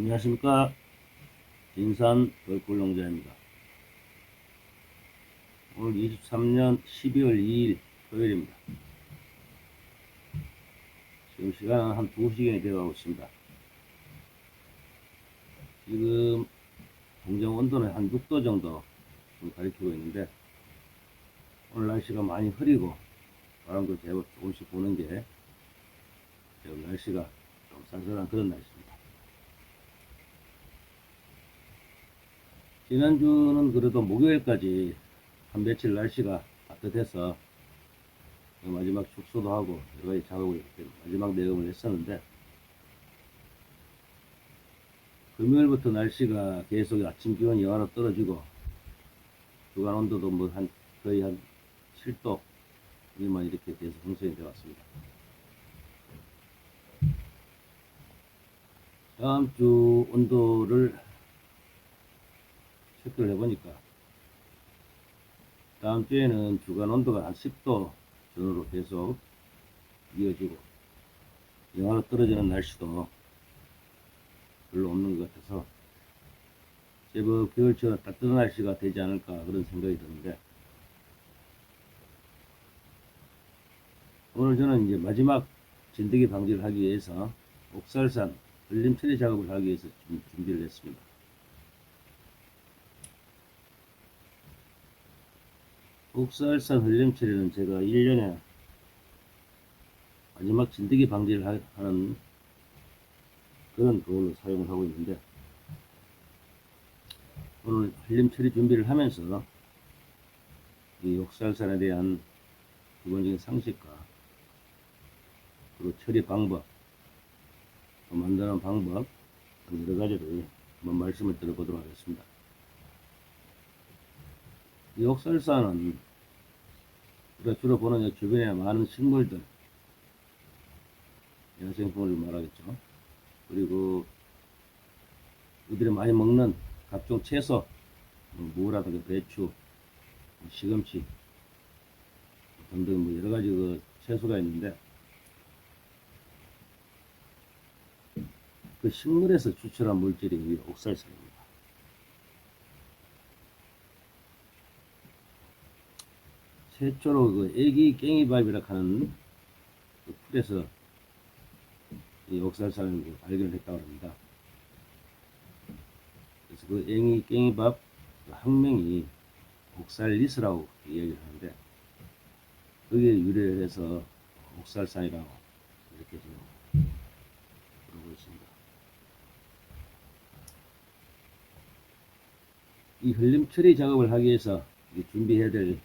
안녕하십니까. 인산 벌꿀농장입니다. 오늘 23년 12월 2일 토요일입니다. 지금 시간은 한 2시경이 되어가고 있습니다. 지금 공정 온도는 한 6도 정도 좀 가리키고 있는데, 오늘 날씨가 많이 흐리고 바람도 제법 조금씩 부는 게 지금 날씨가 좀 쌀쌀한 그런 날씨입니다. 지난주는 그래도 목요일까지 한 며칠 날씨가 따뜻해서 마지막 축소도 하고 여러가지 작업을 마지막 내음을 했었는데, 금요일부터 날씨가 계속 아침 기온이 영하로 떨어지고 주간 온도도 거의 한 7도 미만 이렇게 계속 형성이 되어 왔습니다. 다음 주 온도를 체크를 해보니까 다음 주에는 주간 온도가 한 10도 전후로 계속 이어지고 영하로 떨어지는 날씨도 별로 없는 것 같아서 제법 겨울처럼 따뜻한 날씨가 되지 않을까 그런 생각이 드는데, 오늘 저는 이제 마지막 진드기 방지를 하기 위해서 옥살산 흘림 처리 작업을 하기 위해서 준비를 했습니다. 옥살산 흘림 처리는 제가 1년에 마지막 진드기 방지를 하는 그런 그걸로 사용을 하고 있는데, 오늘 흘림 처리 준비를 하면서 이 옥살산에 대한 기본적인 상식과 그리고 처리 방법, 만드는 방법 여러 가지를 한번 말씀을 드려보도록 하겠습니다. 이 옥살산은 우리가 주로 보는 주변에 많은 식물들, 야생동물을 말하겠죠. 그리고 우리들이 많이 먹는 각종 채소, 무라든가 배추, 시금치 등등 여러 가지 그 채소가 있는데, 그 식물에서 추출한 물질이 이 옥살산입니다. 최초로 그 애기 깽이밥이라 하는 그 풀에서 이 옥살산을 발견을 했다고 합니다. 그래서 그 애기 깽이밥 그 학명이 옥살리스라고 이야기를 하는데, 거기에 유래를 해서 옥살산이라고 이렇게 지금 부르고 있습니다. 이 흘림 처리 작업을 하기 위해서 준비해야 될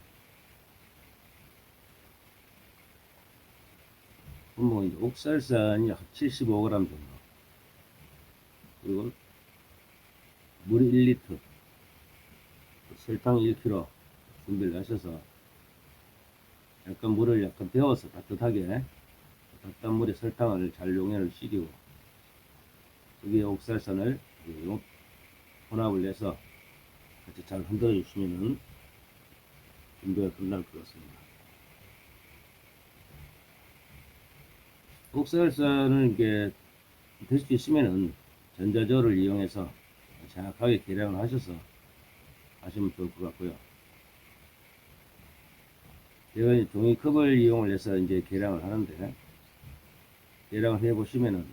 분목은 옥살산이 약 75g 정도, 그리고 물 1리터, 설탕 1kg 준비를 하셔서 약간 물을 약간 데워서 따뜻한 물에 설탕을 잘 용해를 시키고 여기에 옥살산을 혼합을 해서 같이 잘 흔들어 주시면은 준비가 끝날 것 같습니다. 옥살산을 이렇게 될 수 있으면은 전자저울을 이용해서 정확하게 계량을 하셔서 하시면 좋을 것 같고요. 제가 종이컵을 이용을 해서 이제 계량을 하는데, 계량을 해 보시면은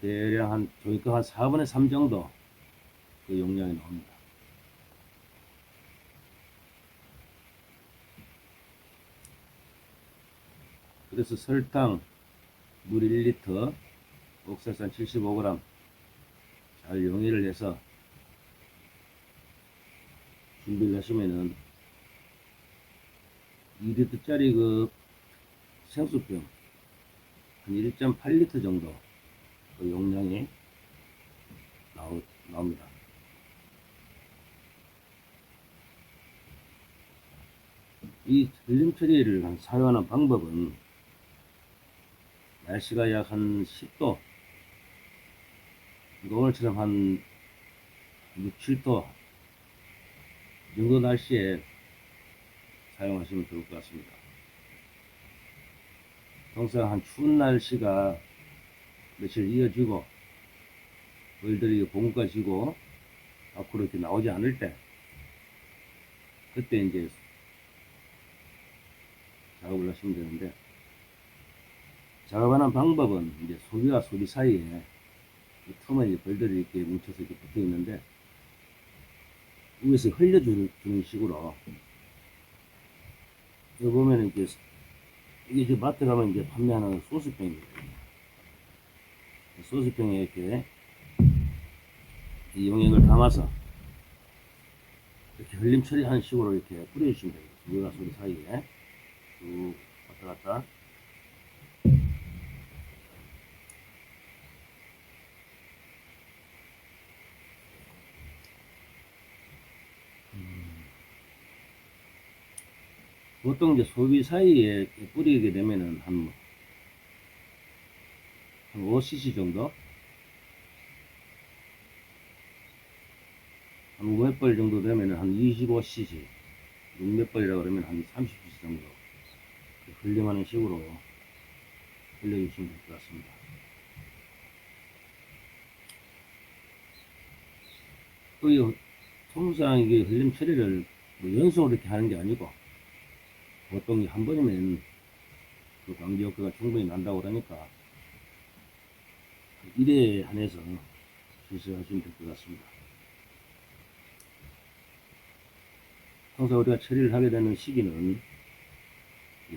대략 한 종이컵 한 4분의 3 정도 그 용량이 나옵니다. 그래서 설탕 물 1리터, 옥살산 75g 잘 용해를 해서 준비를 하시면은 2리터짜리 그 생수병 한 1.8리터 정도 그 용량이 나옵니다. 이 흘림 처리를 사용하는 방법은 날씨가 약 한 10도, 오늘처럼 한 6, 7도 정도 날씨에 사용하시면 좋을 것 같습니다. 항상 한 추운 날씨가 며칠 이어지고 벌들이 봉구가 지고 앞으로 이렇게 나오지 않을 때, 그때 이제 작업을 하시면 되는데, 작업하는 방법은 이제 소비와 소비 사이에 이 틈에 이제 벌들이 이렇게 뭉쳐서 이렇게 붙어 있는데, 위에서 흘려주는 식으로, 여기 보면 이제 이게 이제 마트 가면 이제 판매하는 소스병입니다. 소스병에 이렇게 이 용액을 담아서 이렇게 흘림 처리하는 식으로 이렇게 뿌려주시면 됩니다. 소비와 소비 사이에 쭉 왔다 갔다. 보통 이제 소비 사이에 뿌리게 되면은 한 5cc 정도? 한 500벌 정도 되면은 한 25cc, 600벌이라고 그러면 한 30cc 정도 흘림하는 식으로 흘려주시면 될 것 같습니다. 또 통상 이게 흘림 처리를 뭐 연속으로 이렇게 하는 게 아니고, 보통 한 번이면 그 방지 효과가 충분히 난다고 그러니까 1회에 한해서 실시하시면 될 것 같습니다. 항상 우리가 처리를 하게 되는 시기는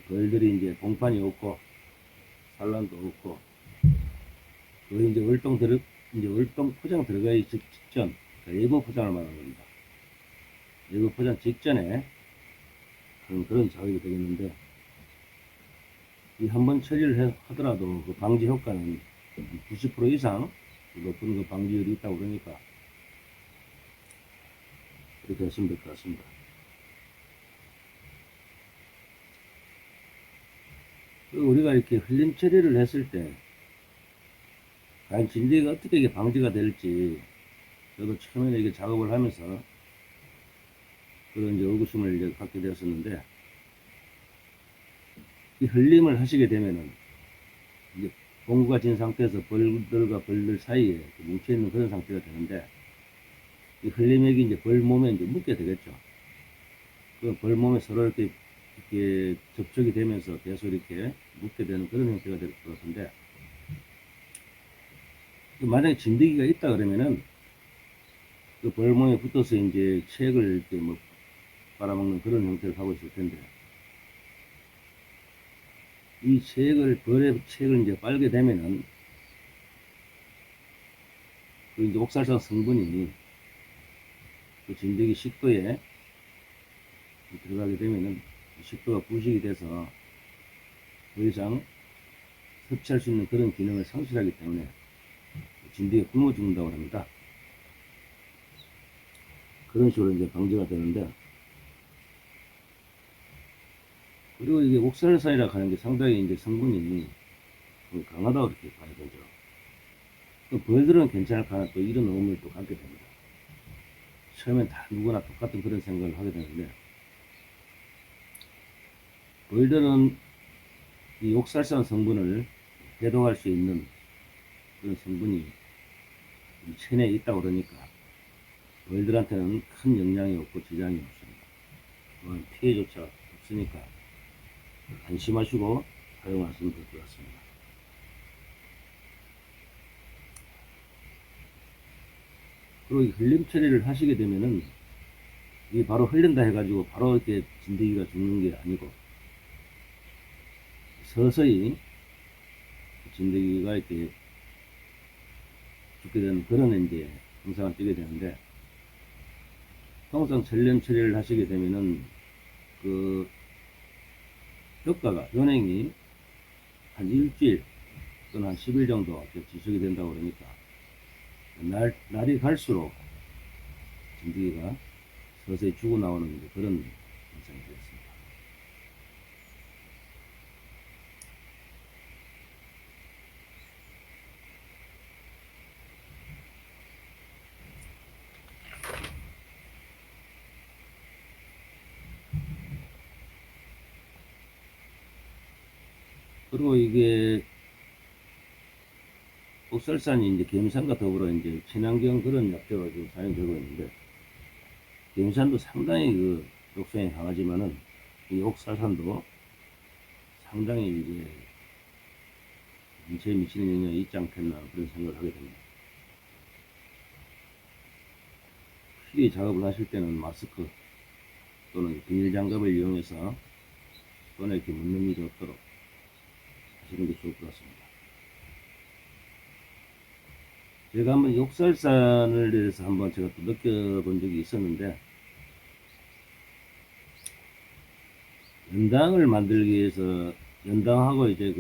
벌들이 이제 봉판이 없고 산란도 없고, 그 이제 월동 포장 들어가기 직전, 예고 포장을 말하는 겁니다. 예고 포장 직전에 그런 작업이 되겠는데, 이 한번 처리를 하더라도 그 방지 효과는 90% 이상 높은 그 방지율이 있다고 그러니까 그렇게 하시면 될 것 같습니다. 우리가 이렇게 흘림 처리를 했을 때 과연 진드기가 어떻게 이게 방지가 될지, 저도 처음에는 이게 작업을 하면서 그런 이제 의구심을 이제 갖게 되었었는데, 이 흘림을 하시게 되면은 이제 봉구가 진 상태에서 벌들과 벌들 사이에 뭉쳐있는 그런 상태가 되는데, 이 흘림액이 이제 벌 몸에 이제 묻게 되겠죠. 그 벌 몸에 서로 이렇게 접촉이 되면서 계속 이렇게 묻게 되는 그런 형태가 될 것 같은데, 만약에 진드기가 있다 그러면은 그 벌 몸에 붙어서 이제 체액을 이렇게 뭐 빨아먹는 그런 형태를 하고 있을 텐데, 이 벌의 체액을 이제 빨게 되면은 그 이제 옥살산 성분이 그 진드기 식도에 들어가게 되면은 식도가 부식이 돼서 더 이상 섭취할 수 있는 그런 기능을 상실하기 때문에 진드기가 굶어 죽는다고 합니다. 그런 식으로 이제 방지가 되는데, 그리고 이게 옥살산이라고 하는 게 상당히 이제 성분이 강하다고 이렇게 봐야 되죠. 벌들은 괜찮을 까나 또 이런 의문을 또 갖게 됩니다. 처음엔 다 누구나 똑같은 그런 생각을 하게 되는데, 벌들은 이 옥살산 성분을 해독할 수 있는 그런 성분이 체내에 있다고 그러니까 벌들한테는 큰 영향이 없고 지장이 없습니다. 피해조차 없으니까 안심하시고 사용하시면 될 것 같습니다. 그리고 이 흘림 처리를 하시게 되면은 이게 바로 흘린다 해가지고 바로 이렇게 진드기가 죽는 게 아니고, 서서히 진드기가 이렇게 죽게 되는 그런 이제 증상을 띠게 되는데, 통상 전련 처리를 하시게 되면은 그 효과가, 연행이 한 일주일 또는 한 10일 정도 지속이 된다고 그러니까 날이 갈수록 진드기가 서서히 죽어 나오는 그런 현상이 되겠습니다. 그리고 이게 옥살산이 이제 개미산과 더불어 이제 친환경 그런 약재가 지금 사용되고 있는데, 개미산도 상당히 그 독성이 강하지만은 이 옥살산도 상당히 이제 인체에 미치는 영향이 있지 않겠나 그런 생각을 하게 됩니다. 필히 작업을 하실 때는 마스크 또는 비닐 장갑을 이용해서 손에 이렇게 묻는 일이 없도록 하시는 게 좋을 것 같습니다. 제가 한번 옥살산을 대해서 한번 제가 또 느껴본 적이 있었는데, 연당을 만들기 위해서 연당하고 이제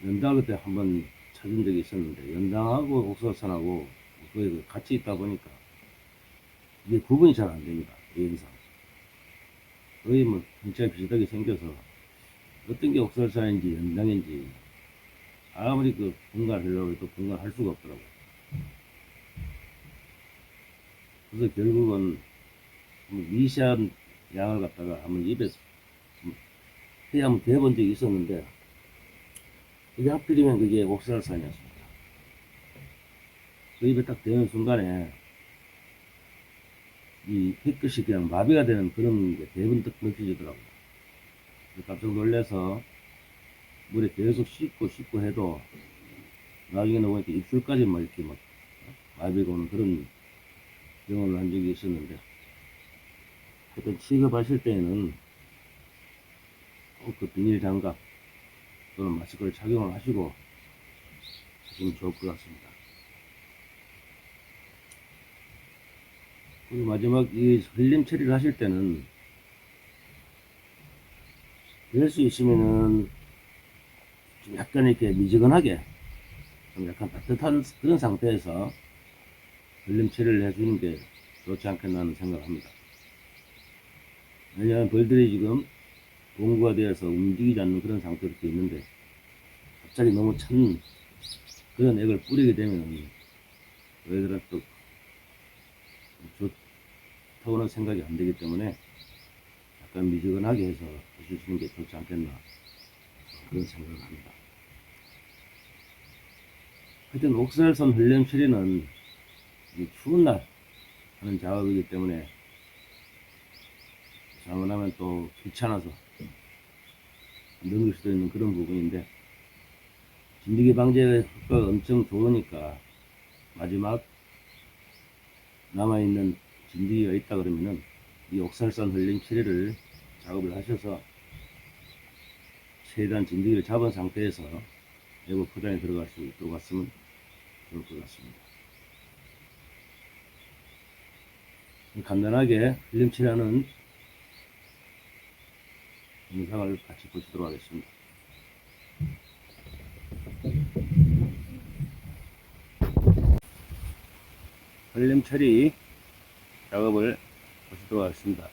연당을 그때 한번 찾은 적이 있었는데, 연당하고 옥살산하고 거의 같이 있다 보니까 이게 구분이 잘 안 됩니다. 외형상 거의 뭐 진짜 비슷하게 생겨서 어떤 게 옥살산인지 연당인지 아무리 분간하려고 해도 분간할 수가 없더라고요. 그래서 결국은 미세한 양을 갖다가 한번 입에 회 한번 대본 적이 있었는데, 그게 하필이면 그게 옥살산이었습니다. 그 입에 딱 대는 순간에 이 햇끝이 그냥 마비가 되는 그런 게 대부분 딱 느껴지더라고요. 깜짝 놀라서 물에 계속 씻고 해도 나중에는 보니까 입술까지 막 이렇게 막 마비가 오는 그런 경험을 한 적이 있었는데, 하여튼 취급하실 때에는 꼭 그 비닐 장갑 또는 마스크를 착용을 하시고 하시면 좋을 것 같습니다. 그리고 마지막 이 흘림 처리를 하실 때는 될 수 있으면은 좀 약간 이렇게 미지근하게 좀 약간 따뜻한 그런 상태에서 흘림 처리를 해주는 게 좋지 않겠나 하는 생각을 합니다. 왜냐하면 벌들이 지금 공구가 되어서 움직이지 않는 그런 상태로 되어 있는데, 갑자기 너무 찬 그런 액을 뿌리게 되면 얘들은 또 좋다고는 생각이 안 되기 때문에 약간 미지근하게 해서 해주시는 게 좋지 않겠나 그런 생각을 합니다. 하여튼 옥살산 흘림 처리는 추운 날 하는 작업이기 때문에 잘못하면 또 귀찮아서 넘길 수도 있는 그런 부분인데, 진드기 방제 효과가 엄청 좋으니까 마지막 남아있는 진드기가 있다 그러면은 이 옥살산 흘림 처리를 작업을 하셔서 최대한 진드기를 잡은 상태에서 내부 포장에 들어갈 수 있도록 했으면 좋을 것 같습니다. 간단하게 흘림 처리하는 영상을 같이 보시도록 하겠습니다. 흘림 처리 작업을 보시도록 하겠습니다.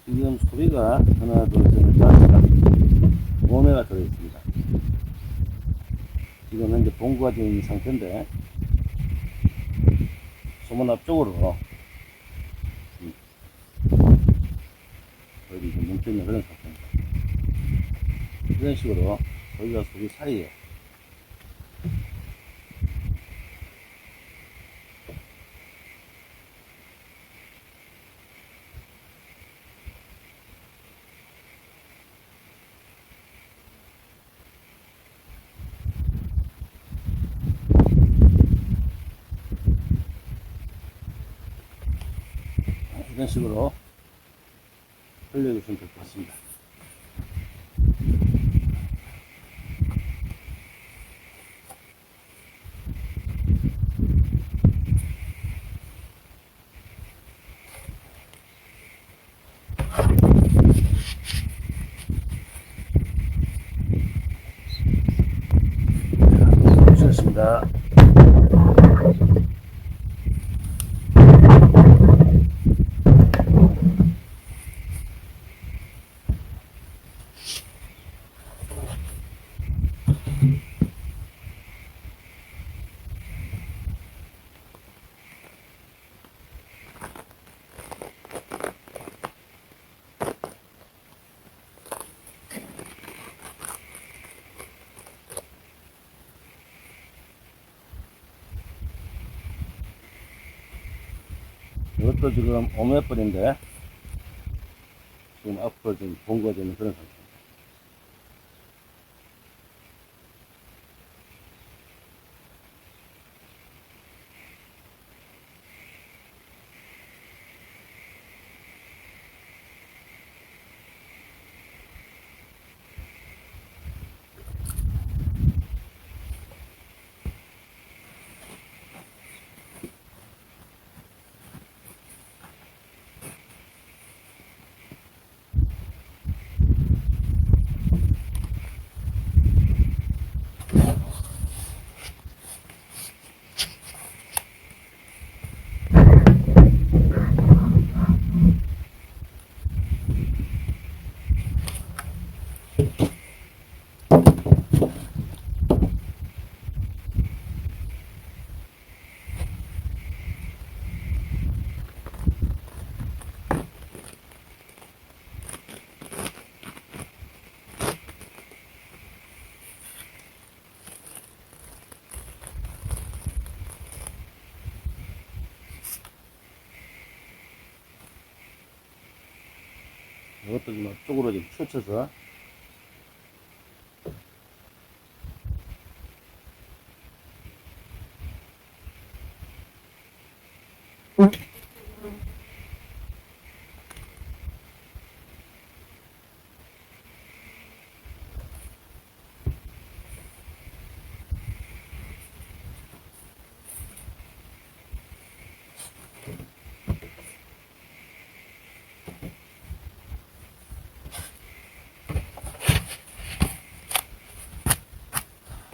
지금 소비가 하나, 둘, 셋, 다섯, 5매가 들어있습니다. 지금 현재 봉구가 되어 있는 상태인데, 소문 앞쪽으로 여기 좀 뭉쳐있는 그런 상태입니다. 이런 식으로 소비와 소비 사이에 이런 식으로 흘려주시면 될 것 같습니다. 이것도 지금 오메벌인데 지금 앞으로 좀 봉고되는 그런 상태. 이것도 좀 앞쪽으로 좀 펼쳐서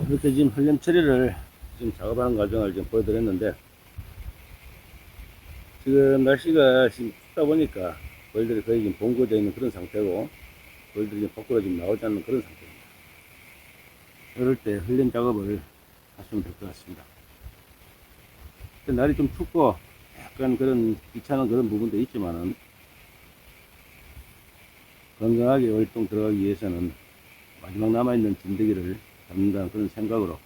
이렇게 지금 흘림 처리를 지금 작업하는 과정을 지금 보여드렸는데, 지금 날씨가 지금 춥다 보니까 벌들이 거의 지금 봉고되어 있는 그런 상태고, 벌들이 지금 밖으로 지금 나오지 않는 그런 상태입니다. 이럴 때 흘림 작업을 하시면 될 것 같습니다. 날이 좀 춥고 약간 그런 귀찮은 그런 부분도 있지만은, 건강하게 월동 들어가기 위해서는 마지막 남아있는 진드기를 잡는다는 그런 생각으로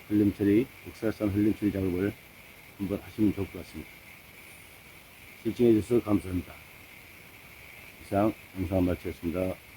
흘림 처리, 국산산 흘림 처리 작업을 한번 하시면 좋을 것 같습니다. 시청해 주셔서 감사합니다. 이상 영상 마치겠습니다.